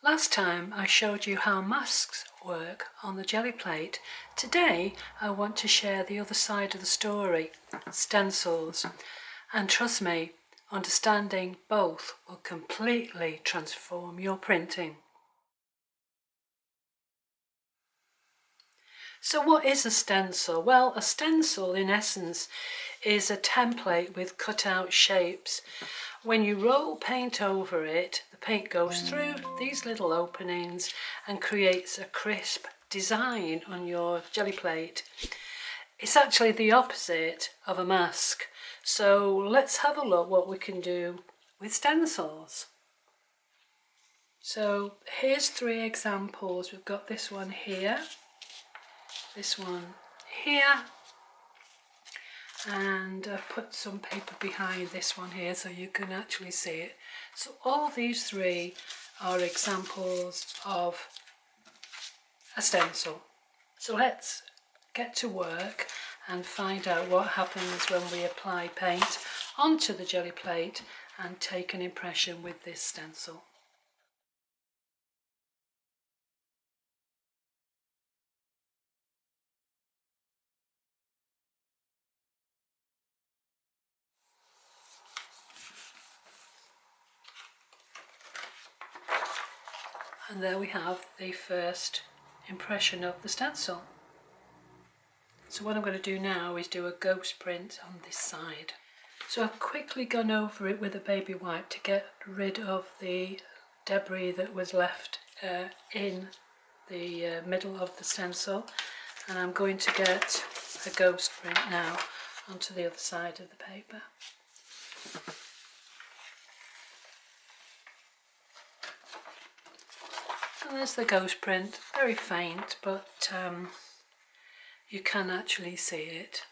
Last time I showed you how masks work on the Gelli Plate. Today I want to share the other side of the story, stencils. And trust me, understanding both will completely transform your printing. So what is a stencil? Well, a stencil in essence is a template with cut out shapes. When you roll paint over it, the paint goes through these little openings and creates a crisp design on your Gelli Plate. It's actually the opposite of a mask. So let's have a look what we can do with stencils. So here's 3 examples. We've got this one here, this one here, and I've put some paper behind this one here so you can actually see it. So all these 3 are examples of a stencil. So let's get to work and find out what happens when we apply paint onto the Gelli Plate and take an impression with this stencil. And there we have the first impression of the stencil. So what I'm going to do now is do a ghost print on this side. So I've quickly gone over it with a baby wipe to get rid of the debris that was left in the middle of the stencil, and I'm going to get a ghost print now onto the other side of the paper. And there's the ghost print, very faint, but you can actually see it.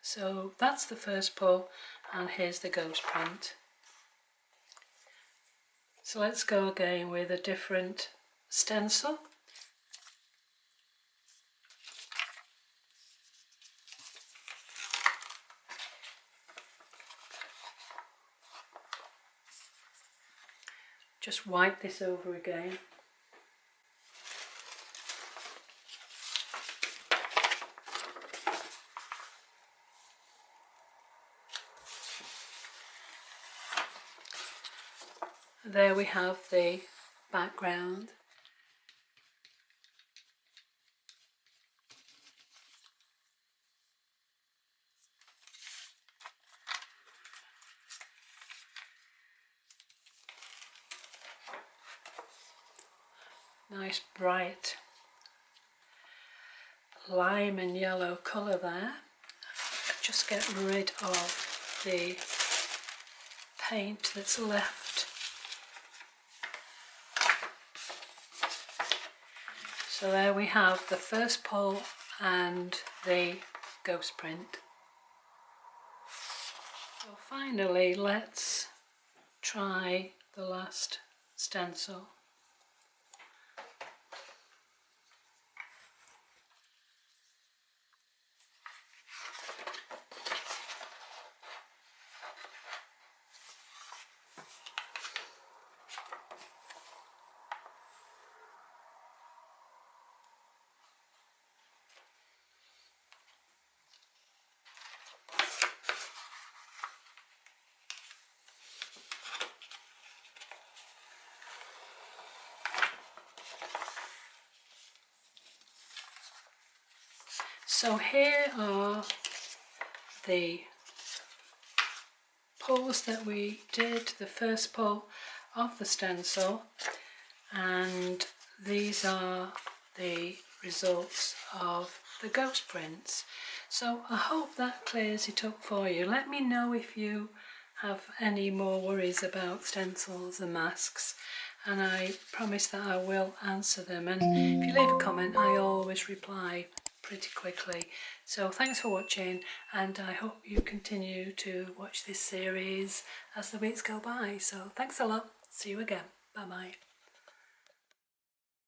So that's the first pull, and here's the ghost print. So let's go again with a different stencil. Just wipe this over again. There we have the background. Nice bright lime and yellow colour there. Just get rid of the paint that's left. So there we have the first pull and the ghost print. So finally let's try the last stencil. So here are the pulls that we did, the first pull of the stencil, and these are the results of the ghost prints. So I hope that clears it up for you. Let me know if you have any more worries about stencils and masks, and I promise that I will answer them. And if you leave a comment, I always reply pretty quickly. So thanks for watching, and I hope you continue to watch this series as the weeks go by. So thanks a lot. See you again. Bye bye.